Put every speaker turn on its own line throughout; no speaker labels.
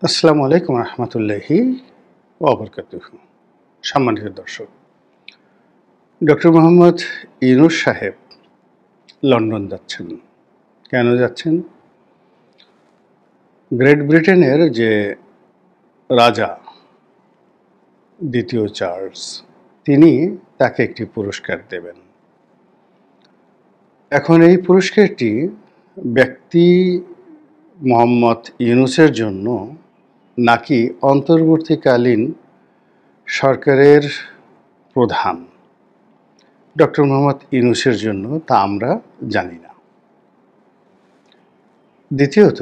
আসসালামু আলাইকুম রহমতুল্লাহি ওয়াবারাকাতুহু। সম্মানিত দর্শক, ডক্টর মোহাম্মদ ইউনূস সাহেব লন্ডন যাচ্ছেন। কেন যাচ্ছেন? গ্রেট ব্রিটেনের যে রাজা দ্বিতীয় চার্লস, তিনি তাকে একটি পুরস্কার দেবেন। এখন এই পুরস্কারটি ব্যক্তি মোহাম্মদ ইউনূসের জন্য নাকি অন্তর্বর্তীকালীন সরকারের প্রধান ডক্টর মোহাম্মদ ইউনূসের জন্য, তা আমরা জানি না। দ্বিতীয়ত,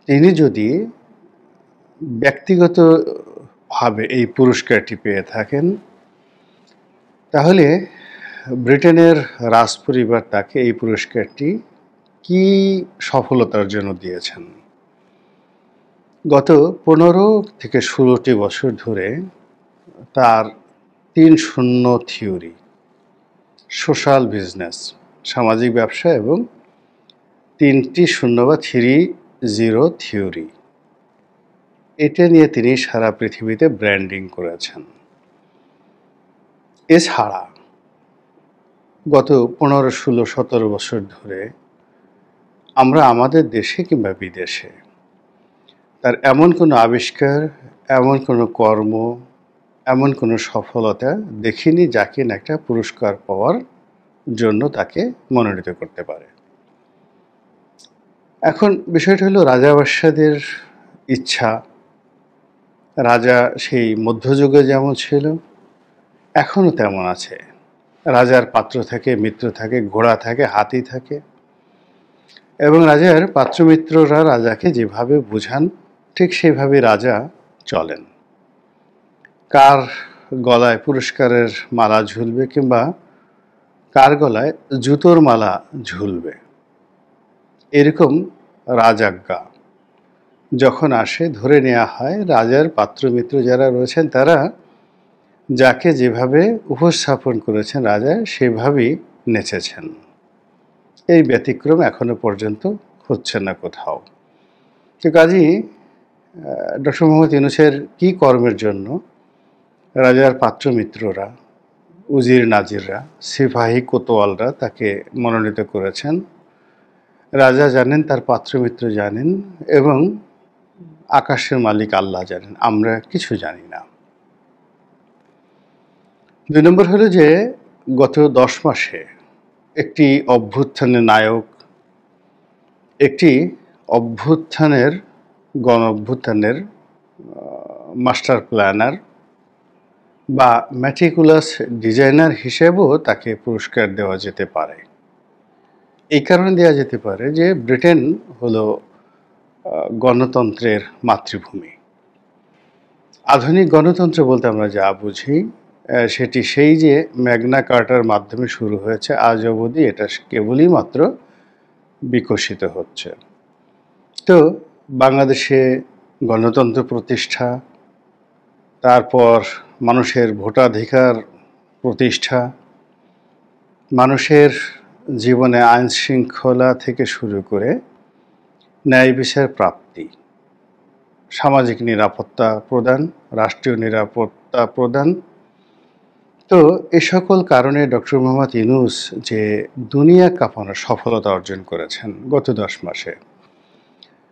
তিনি যদি ব্যক্তিগতভাবে এই পুরস্কারটি পেয়ে থাকেন, তাহলে ব্রিটেনের রাজপরিবার তাকে এই পুরস্কারটি কি সফলতার জন্য দিয়েছেন। গত 15 থেকে 16টি বছর ধরে তার 3-0 থিওরি, সোশ্যাল বিজনেস, সামাজিক ব্যবসা এবং 3টি শূন্য বা 3-0 থিওরি, এটা নিয়ে তিনি সারা পৃথিবীতে ব্র্যান্ডিং করেছেন। এছাড়া গত 15, 16, 17 বছর ধরে আমরা আমাদের দেশে কিংবা বিদেশে তার এমন কোনো আবিষ্কার, এমন কোনো কর্ম, এমন কোনো সফলতা দেখিনি যা কিনা একটা পুরস্কার পাওয়ার জন্য তাকে মনোনীত করতে পারে। এখন বিষয়টা হলো রাজা বাদশাদের ইচ্ছা। রাজা সেই মধ্যযুগে যেমন ছিল, এখনও তেমন আছে। রাজার পাত্র থাকে, মিত্র থাকে, ঘোড়া থাকে, হাতি থাকে, এবং রাজার পাত্রমিত্ররা রাজাকে যেভাবে বোঝান ঠিক সেভাবে রাজা চলেন। কার গলায় পুরস্কারের মালা ঝুলবে কিংবা কার গলায় জুতোর মালা ঝুলবে, এরকম রাজাজ্ঞা যখন আসে, ধরে নেওয়া হয় রাজার পাত্রমিত্র যারা রয়েছেন তারা যাকে যেভাবে উপস্থাপন করেছেন রাজা সেভাবেই নেচেছেন। এই ব্যতিক্রম এখনো পর্যন্ত হচ্ছে না কোথাও। তো কাজী ডক্টর মোহাম্মদ ইউনূসের কি কর্মের জন্য রাজার পাত্রমিত্ররা, উজির নাজিররা, সিপাহী কোতোয়ালরা তাকে মনোনীত করেছেন, রাজা জানেন, তার পাত্রমিত্র জানেন, এবং আকাশের মালিক আল্লাহ জানেন, আমরা কিছু জানি না। 2 নম্বর হলো যে গত 10 মাসে একটি অভ্যুত্থানের নায়ক, একটি অভ্যুত্থানের গণ অভ্যুত্থানের মাস্টার প্ল্যানার বা ম্যাটিকুলাস ডিজাইনার হিসেবেও তাকে পুরস্কার দেওয়া যেতে পারে। এই কারণে দেওয়া যেতে পারে যে ব্রিটেন হলো গণতন্ত্রের মাতৃভূমি। আধুনিক গণতন্ত্র বলতে আমরা যা বুঝি সেটি সেই যে ম্যাগনা কার্টার মাধ্যমে শুরু হয়েছে, আজ অবধি এটা কেবলই মাত্র বিকশিত হচ্ছে। তো বাংলাদেশে গণতন্ত্র প্রতিষ্ঠা, তারপর মানুষের ভোটাধিকার প্রতিষ্ঠা, মানুষের জীবনে আইন শৃঙ্খলা থেকে শুরু করে ন্যায় বিচার প্রাপ্তি, সামাজিক নিরাপত্তা প্রদান, রাষ্ট্রীয় নিরাপত্তা প্রদান, তো এ সকল কারণে ডক্টর মোহাম্মদ ইউনূস যে দুনিয়া কাঁপানোর সফলতা অর্জন করেছেন গত 10 মাসে,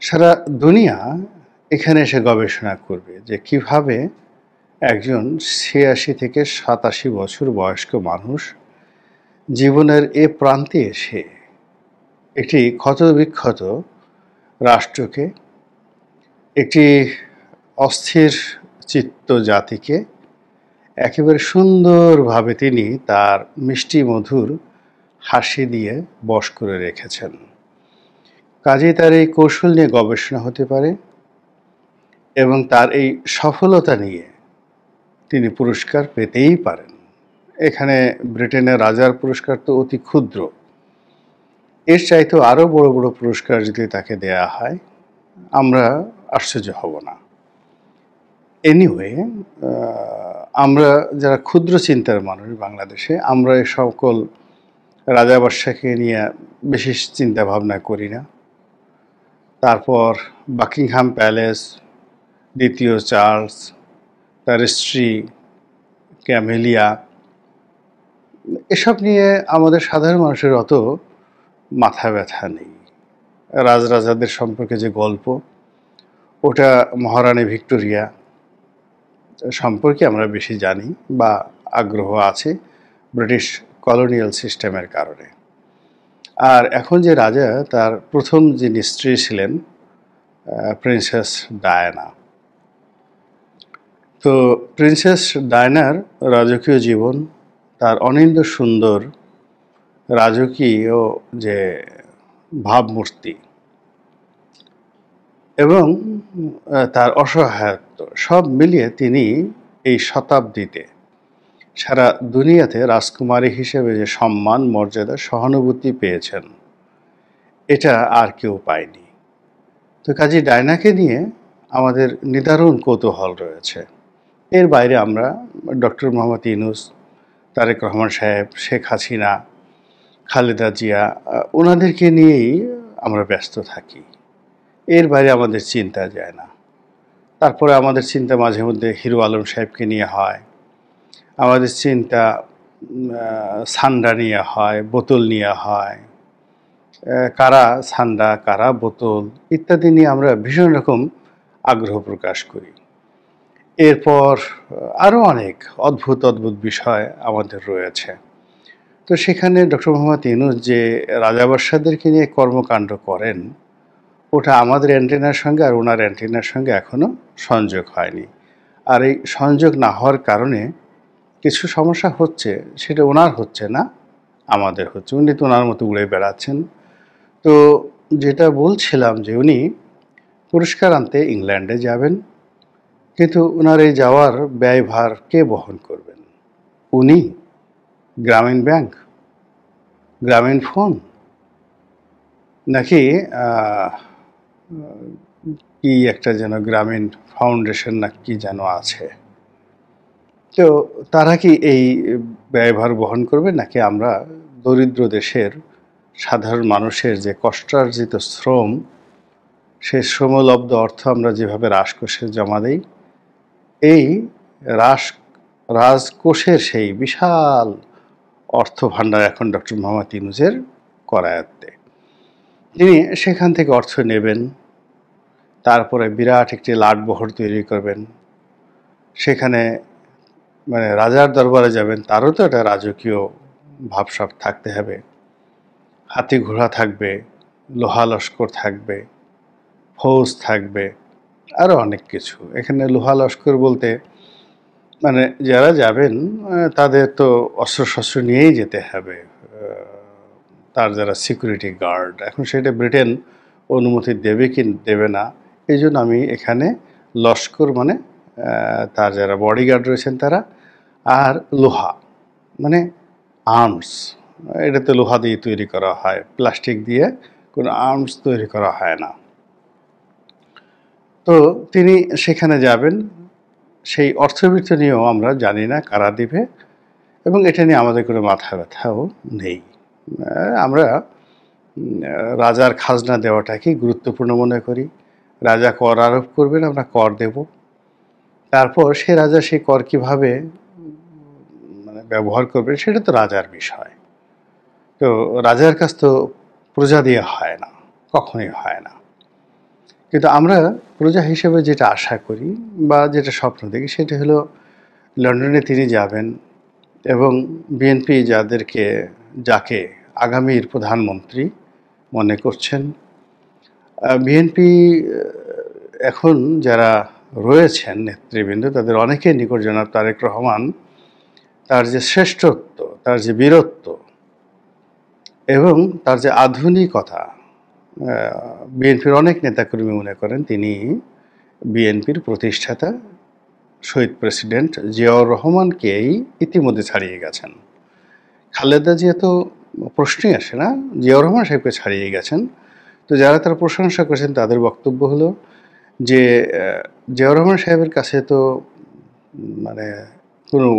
সারা দুনিয়া এখানে এসে গবেষণা করবে যে কিভাবে একজন 86 থেকে 87 বছর বয়স্ক মানুষ জীবনের এ প্রান্তে এসে একটি ক্ষতবিক্ষত রাষ্ট্রকে, একটি অস্থির চিত্ত জাতিকে একেবারে সুন্দরভাবে তিনি তার মিষ্টি মধুর হাসি দিয়ে বশ করে রেখেছেন। কাজেই তার এই কৌশল নিয়ে গবেষণা হতে পারে এবং তার এই সফলতা নিয়ে তিনি পুরস্কার পেতেই পারেন। এখানে ব্রিটেনের রাজার পুরস্কার তো অতি ক্ষুদ্র, এর চাইতেও আরও বড় বড় পুরস্কার যদি তাকে দেয়া হয় আমরা আশ্চর্য হব না। এনিওয়ে, আমরা যারা ক্ষুদ্র চিন্তার মানুষ বাংলাদেশে, আমরা এ সকল রাজা বাদশাকে নিয়ে বেশি চিন্তা ভাবনা করি না। তারপর বাকিংহাম প্যালেস, দ্বিতীয় চার্লস, তার স্ত্রী ক্যামেলিয়া, এসব নিয়ে আমাদের সাধারণ মানুষের অত মাথা ব্যথা নেই। রাজরাজাদের সম্পর্কে যে গল্প, ওটা মহারানী ভিক্টোরিয়া সম্পর্কে আমরা বেশি জানি বা আগ্রহ আছে ব্রিটিশ কলোনিয়াল সিস্টেমের কারণে। আর এখন যে রাজা, তার প্রথম যিনি স্ত্রী ছিলেন প্রিন্সেস ডায়ানা। তো প্রিন্সেস ডায়ানার রাজকীয় জীবন, তার অনিন্দ্য সুন্দর রাজকীয় যে ভাবমূর্তি এবং তার অসহায়ত্ব, সব মিলিয়ে তিনি এই শতাব্দীতে সারা দুনিয়াতে রাজকুমারী হিসেবে যে সম্মান, মর্যাদা, সহানুভূতি পেয়েছেন, এটা আর কেউ পায়নি। তো কাজী ডায়নাকে নিয়ে আমাদের নিদারুণ কৌতূহল রয়েছে। এর বাইরে আমরা ডক্টর মোহাম্মদ ইউনূস, তারেক রহমান সাহেব, শেখ হাসিনা, খালেদা জিয়া, ওনাদেরকে নিয়েই আমরা ব্যস্ত থাকি। এর বাইরে আমাদের চিন্তা যায় না। তারপরে আমাদের চিন্তা মাঝে মধ্যে হিরো আলম সাহেবকে নিয়ে হয়, আমাদের চিন্তা সান্ডা নিয়ে হয়, বোতল নিয়ে হয়, কারা সান্ডা, কারা বোতল ইত্যাদি নিয়ে আমরা ভীষণ রকম আগ্রহ প্রকাশ করি। এরপর আরও অনেক অদ্ভুত অদ্ভুত বিষয় আমাদের রয়েছে। তো সেখানে ডক্টর মোহাম্মদ ইউনূস যে রাজাবাদশাদেরকে নিয়ে কর্মকাণ্ড করেন, ওটা আমাদের অ্যান্টেনার সঙ্গে আর ওনার অ্যান্টেনার সঙ্গে এখনও সংযোগ হয়নি। আর এই সংযোগ না হওয়ার কারণে কিছু সমস্যা হচ্ছে, সেটা ওনার হচ্ছে না, আমাদের হচ্ছে। উনি তো ওনার মতো উড়ে বেড়াচ্ছেন। তো যেটা বলছিলাম যে উনি পুরস্কার আনতে ইংল্যান্ডে যাবেন, কিন্তু ওনার এই যাওয়ার ব্যয়ভার কে বহন করবেন? উনি? গ্রামীণ ব্যাংক? গ্রামীণ ফোন? নাকি কি একটা যেন গ্রামীণ ফাউন্ডেশন না কি যেন আছে? তো তারা কি এই ব্যয়ভার বহন করবে, নাকি আমরা দরিদ্র দেশের সাধারণ মানুষের যে কষ্টার্জিত শ্রম, সেই শ্রমলব্ধ অর্থ আমরা যেভাবে রাজকোষে জমা দেই, এই রাজকোষের সেই বিশাল অর্থ ভাণ্ডার এখন ডক্টর মোহাম্মদ ইউনূসের করায়ত্তে। তিনি সেখান থেকে অর্থ নেবেন, তারপরে বিরাট একটি লাটবহর তৈরি করবেন, সেখানে মানে রাজার দরবারে যাবেন, তারও তো একটা রাজকীয় ভাবসাব থাকতে হবে। হাতি ঘোড়া থাকবে, লোহা লস্কর থাকবে, ফৌজ থাকবে, আরও অনেক কিছু। এখানে লোহা লস্কর বলতে মানে যারা যাবেন তাদের তো অস্ত্রশস্ত্র নিয়েই যেতে হবে, তার যারা সিকিউরিটি গার্ড। এখন সেটা ব্রিটেন অনুমতি দেবে কি দেবে না, এই জন্য আমি এখানে লস্কর মানে তার যারা বডিগার্ড রয়েছেন তারা, আর লোহা মানে আর্মস। এটাতে লোহা দিয়ে তৈরি করা হয়, প্লাস্টিক দিয়ে কোনো আর্মস তৈরি করা হয় না। তো তিনি সেখানে যাবেন, সেই অর্থবৃত্ত নিয়েও আমরা জানি না কারা দিবে, এবং এটা নিয়ে আমাদের কোনো মাথা ব্যথাও নেই। আমরা রাজার খাজনা দেওয়াটাকেই গুরুত্বপূর্ণ মনে করি। রাজা কর আরোপ করবেন, আমরা কর দেব। তারপর সে রাজা সেই কর কীভাবে মানে ব্যবহার করবেন, সেটা তো রাজার বিষয়। তো রাজার কাছ তো প্রজা দিয়ে হয় না, কখনোই হয় না। কিন্তু আমরা প্রজা হিসেবে যেটা আশা করি বা যেটা স্বপ্ন দেখি, সেটা হলো লন্ডনে তিনি যাবেন এবং বিএনপি যাকে আগামীর প্রধানমন্ত্রী মনে করছেন, বিএনপি এখন যারা রয়েছেন নেতৃবৃন্দ, তাদের অনেকের নিকট জনাব তারেক রহমান তার যে শ্রেষ্ঠত্ব, তার যে বীরত্ব এবং তার যে আধুনিকতা, বিএনপির অনেক নেতাকর্মী মনে করেন তিনি বিএনপির প্রতিষ্ঠাতা শহীদ প্রেসিডেন্ট জিয়াউর রহমানকেই ইতিমধ্যে ছাড়িয়ে গেছেন। খালেদা জিয়া তো প্রশ্নই আসে না, জিয়াউর রহমান সাহেবকে ছাড়িয়ে গেছেন। তো যারা তার প্রশংসা করেছেন তাদের বক্তব্য হলো যে জিয়াউর রহমান সাহেবের কাছে তো মানে কোনো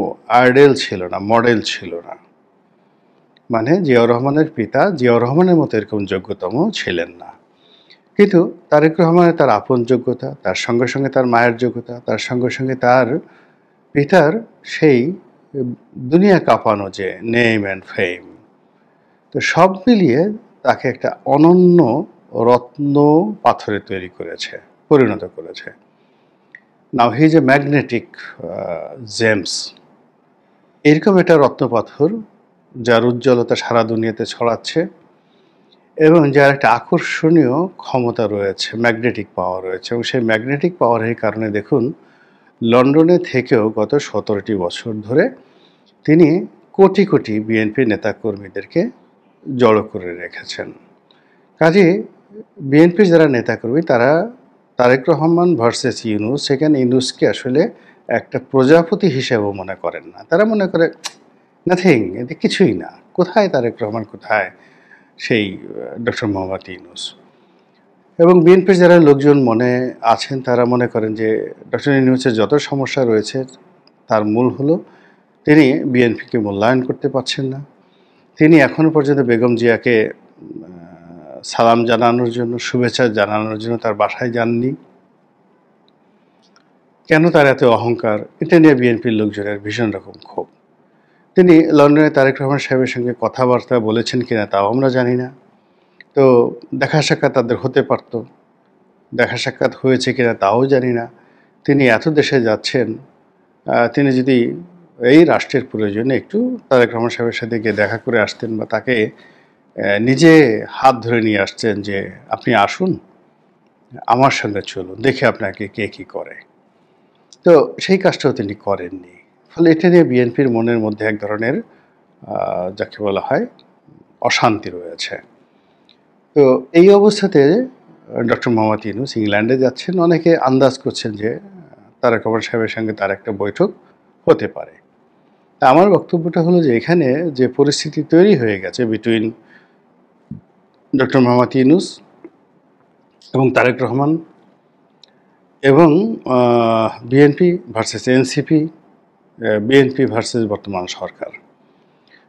আইডেল ছিল না, মডেল ছিল না। মানে জিয়াউর রহমানের পিতা জিয়াউর রহমানের মতো এরকম যোগ্যতম ছিলেন না। কিন্তু তারেক রহমানের তার আপন যোগ্যতা, তার সঙ্গে সঙ্গে তার মায়ের যোগ্যতা, তার সঙ্গে সঙ্গে তার পিতার সেই দুনিয়া কাঁপানো যে নেম অ্যান্ড ফেম, তো সব মিলিয়ে তাকে একটা অনন্য রত্ন পাথরে তৈরি করেছে, পরিণত করেছে। Now he is a magnetic gems. এরকম একটা রত্নপাথর যার উজ্জ্বলতা সারা দুনিয়াতে ছড়াচ্ছে এবং যার একটা আকর্ষণীয় ক্ষমতা রয়েছে, ম্যাগনেটিক পাওয়ার রয়েছে, এবং সেই ম্যাগনেটিক পাওয়ারের কারণে দেখুন লন্ডনে থেকেও গত 17টি বছর ধরে তিনি কোটি কোটি বিএনপি নেতাকর্মীদেরকে জড়ো করে রেখেছেন। কাজে বিএনপির যারা নেতাকর্মী তারা তারেক রহমান ভার্সেস ইউনূস, সেখানে ইউনূসকে আসলে একটা প্রজাপতি হিসেবেও মনে করেন না। তারা মনে করে নাথিং, এটা কিছুই না, কোথায় তারেক রহমান, কোথায় সেই ডক্টর মোহাম্মদ ইউনূস। এবং বিএনপির যারা লোকজন মনে আছেন তারা মনে করেন যে ডক্টর ইউনূসের যত সমস্যা রয়েছে তার মূল হলো তিনি বিএনপিকে মূল্যায়ন করতে পারছেন না। তিনি এখনও পর্যন্ত বেগম জিয়াকে সালাম জানানোর জন্য, শুভেচ্ছা জানানোর জন্য তার বাসায় যাননি। কেন তার এত অহংকার, এটা নিয়ে বিএনপির লোকজনের ভীষণ রকম ক্ষোভ। তিনি লন্ডনে তারেক রহমান সাহেবের সঙ্গে কথাবার্তা বলেছেন কিনা তাও আমরা জানি না। তো দেখা সাক্ষাৎ তাদের হতে পারত, দেখা সাক্ষাৎ হয়েছে কিনা তাও জানি না। তিনি এত দেশে যাচ্ছেন, তিনি যদি এই রাষ্ট্রের প্রয়োজনে একটু তারেক রহমান সাহেবের সাথে গিয়ে দেখা করে আসতেন বা তাকে নিজে হাত ধরে নিয়ে আসছেন যে আপনি আসুন, আমার সঙ্গে চলুন, দেখে আপনাকে কে কী করে, তো সেই কাজটাও তিনি করেননি। ফলে এটা নিয়ে বিএনপির মনের মধ্যে এক ধরনের যাকে বলা হয় অশান্তি রয়েছে। তো এই অবস্থাতে ডক্টর মোহাম্মদ ইউনূস ইংল্যান্ডে যাচ্ছেন। অনেকে আন্দাজ করছেন যে তারেক রহমান সাহেবের সঙ্গে তার একটা বৈঠক হতে পারে। তা আমার বক্তব্যটা হলো যে এখানে যে পরিস্থিতি তৈরি হয়ে গেছে বিটুইন ডক্টর মোহাম্মদ ইউনূস এবং তারেক রহমান এবং BNP versus NCP, BNP versus বর্তমান সরকার,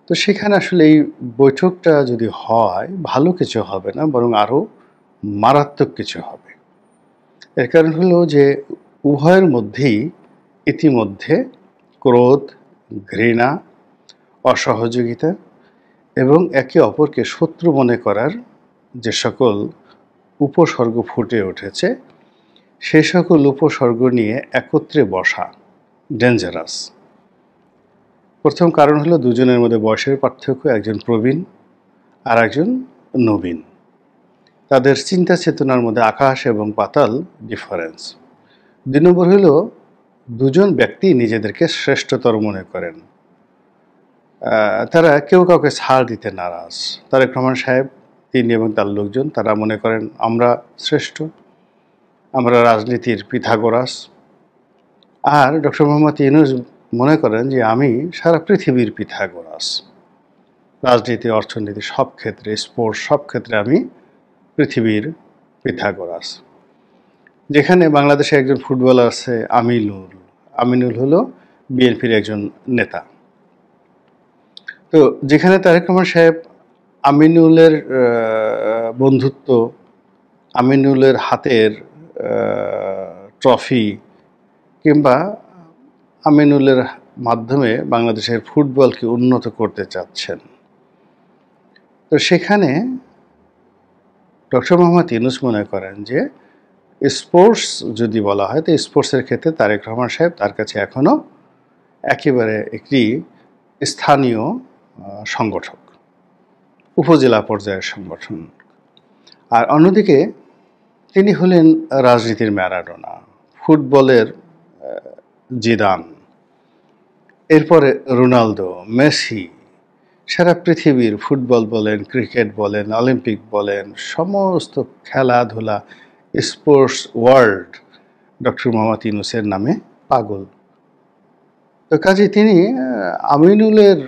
তো সেখানে আসলে এই বৈঠকটা যদি হয় ভালো কিছু হবে না, বরং আরও মারাত্মক কিছু হবে। এর কারণ হলো যে উভয়ের মধ্যেই ইতিমধ্যে ক্রোধ, ঘৃণা, অসহযোগিতা এবং একে অপরকে শত্রু মনে করার যে সকল উপসর্গ ফুটে উঠেছে, সে সকল উপসর্গ নিয়ে একত্রে বসা ডেঞ্জারাস। প্রথম কারণ হলো দুজনের মধ্যে বয়সের পার্থক্য, একজন প্রবীণ আর একজন নবীন। তাদের চিন্তা চেতনার মধ্যে আকাশ এবং পাতাল ডিফারেন্স। 2 নম্বর হলো দুজন ব্যক্তি নিজেদেরকে শ্রেষ্ঠতর মনে করেন। তারা কেউ কাউকে ছাড় দিতে নারাজ। তারেক রহমান সাহেব, তিনি এবং তার লোকজন তারা মনে করেন আমরা শ্রেষ্ঠ, আমরা রাজনীতির পিথাগোরাস। আর ডক্টর মোহাম্মদ ইউনূস মনে করেন যে আমি সারা পৃথিবীর পিথাগোরাস, রাজনীতি, অর্থনীতি সব ক্ষেত্রে, স্পোর্টস সব ক্ষেত্রে আমি পৃথিবীর পিথাগোরাস। যেখানে বাংলাদেশে একজন ফুটবলার আছে আমিনুল, আমিনুল হলো বিএনপির একজন নেতা। তো যেখানে তারেক রহমান সাহেব আমিনুলের বন্ধুত্ব, আমিনুলের হাতের ট্রফি কিংবা আমিনুলের মাধ্যমে বাংলাদেশের ফুটবলকে উন্নত করতে চাচ্ছেন, তো সেখানে ডক্টর মোহাম্মদ ইউনূস মনে করেন যে স্পোর্টস যদি বলা হয় তো স্পোর্টসের ক্ষেত্রে তারেক রহমান সাহেব তার কাছে এখনও একেবারে একটি স্থানীয় সংগঠক, উপজেলা পর্যায়ের সংগঠন। আর অন্যদিকে তিনি হলেন রাজনীতির ম্যারাডোনা, ফুটবলের জিদান, এরপরে রোনালদো, মেসি। সারা পৃথিবীর ফুটবল বলেন, ক্রিকেট বলেন, অলিম্পিক বলেন, সমস্ত খেলাধুলা, স্পোর্টস ওয়ার্ল্ড ডক্টর মোহাম্মদ ইউনূসের নামে পাগল। তো কাজে তিনি আমিনুলের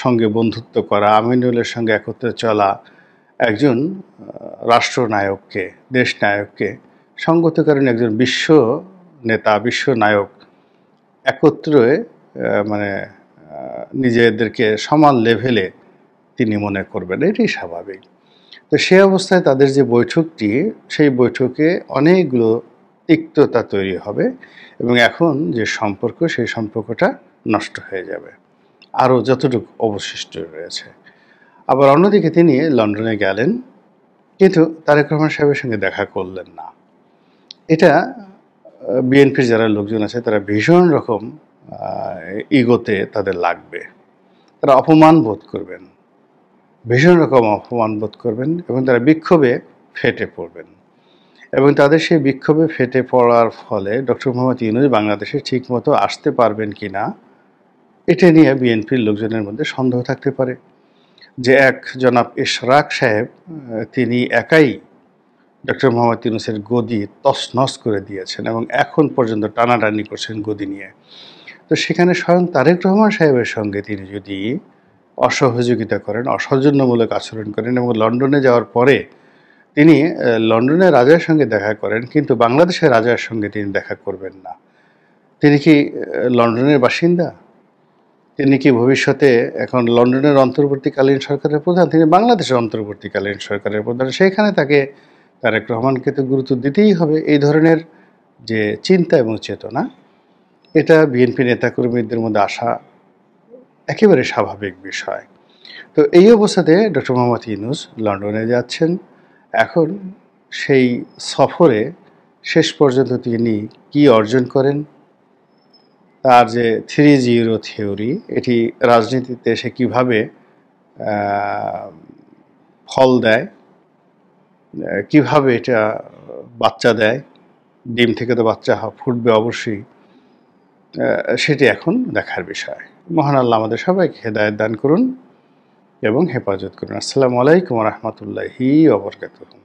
সঙ্গে বন্ধুত্ব করা, আমিনুলের সঙ্গে একত্রে চলা একজন রাষ্ট্রনায়ককে, দেশনায়ককে, সঙ্গত করেন একজন বিশ্ব নেতা, বিশ্ব নায়ক একত্রে মানে নিজেদেরকে সমান লেভেলে তিনি মনে করবেন, এটাই স্বাভাবিক। তো তো সে অবস্থায় তাদের যে বৈঠকটি, সেই বৈঠকে অনেকগুলো তিক্ততা তৈরি হবে এবং এখন যে সম্পর্ক, সেই সম্পর্কটা নষ্ট হয়ে যাবে আরও যতটুকু অবশিষ্ট রয়েছে। আবার অন্যদিকে তিনি লন্ডনে গেলেন, কিন্তু তারেক রহমান সাহেবের সঙ্গে দেখা করলেন না। এটা বিএনপির যারা লোকজন আছে তারা ভীষণ রকম ইগোতে তাদের লাগবে, তারা অপমান বোধ করবেন, ভীষণ রকম অপমান বোধ করবেন এবং তারা বিক্ষোভে ফেটে পড়বেন এবং তাদের সেই বিক্ষোভে ফেটে পড়ার ফলে ডক্টর মোহাম্মদ ইউনূস বাংলাদেশে ঠিকমতো আসতে পারবেন কি না, এটা নিয়ে বিএনপির লোকজনের মধ্যে সন্দেহ থাকতে পারে। যে এক জনাব ইশরাক সাহেব, তিনি একাই ডক্টর মোহাম্মদ ইউনূসের গদি তছনছ করে দিয়েছেন এবং এখন পর্যন্ত টানাটানি করছেন গদি নিয়ে। তো সেখানে স্বয়ং তারেক রহমান সাহেবের সঙ্গে তিনি যদি অসহযোগিতা করেন, অসৌজন্যমূলক আচরণ করেন এবং লন্ডনে যাওয়ার পরে তিনি লন্ডনের রাজার সঙ্গে দেখা করেন, কিন্তু বাংলাদেশের রাজার সঙ্গে তিনি দেখা করবেন না, তিনি কি লন্ডনের বাসিন্দা? তিনি কি ভবিষ্যতে এখন লন্ডনের অন্তর্বর্তীকালীন সরকারের প্রধান? তিনি বাংলাদেশের অন্তর্বর্তীকালীন সরকারের প্রধান। সেখানে তাকে তারেক রহমানকে তো গুরুত্ব দিতেই হবে। এই ধরনের যে চিন্তা এবং চেতনা, এটা বিএনপি নেতাকর্মীদের মধ্যে আসা একেবারে স্বাভাবিক বিষয়। তো এই অবস্থাতে ডক্টর মোহাম্মদ ইউনূস লন্ডনে যাচ্ছেন। এখন সেই সফরে শেষ পর্যন্ত তিনি কি অর্জন করেন, তার যে 3-0 থিওরি, এটি রাজনীতিতে সে কীভাবে ফল দেয়, কিভাবে এটা বাচ্চা দেয়, ডিম থেকে তো বাচ্চা ফুটবে অবশ্যই, সেটি এখন দেখার বিষয়। মহান আল্লাহ আমাদের সবাইকে হেদায়েত দান করুন এবং হেফাজত করুন। আসসালামু আলাইকুম ওয়া রাহমাতুল্লাহি ওয়া বারাকাতুহু।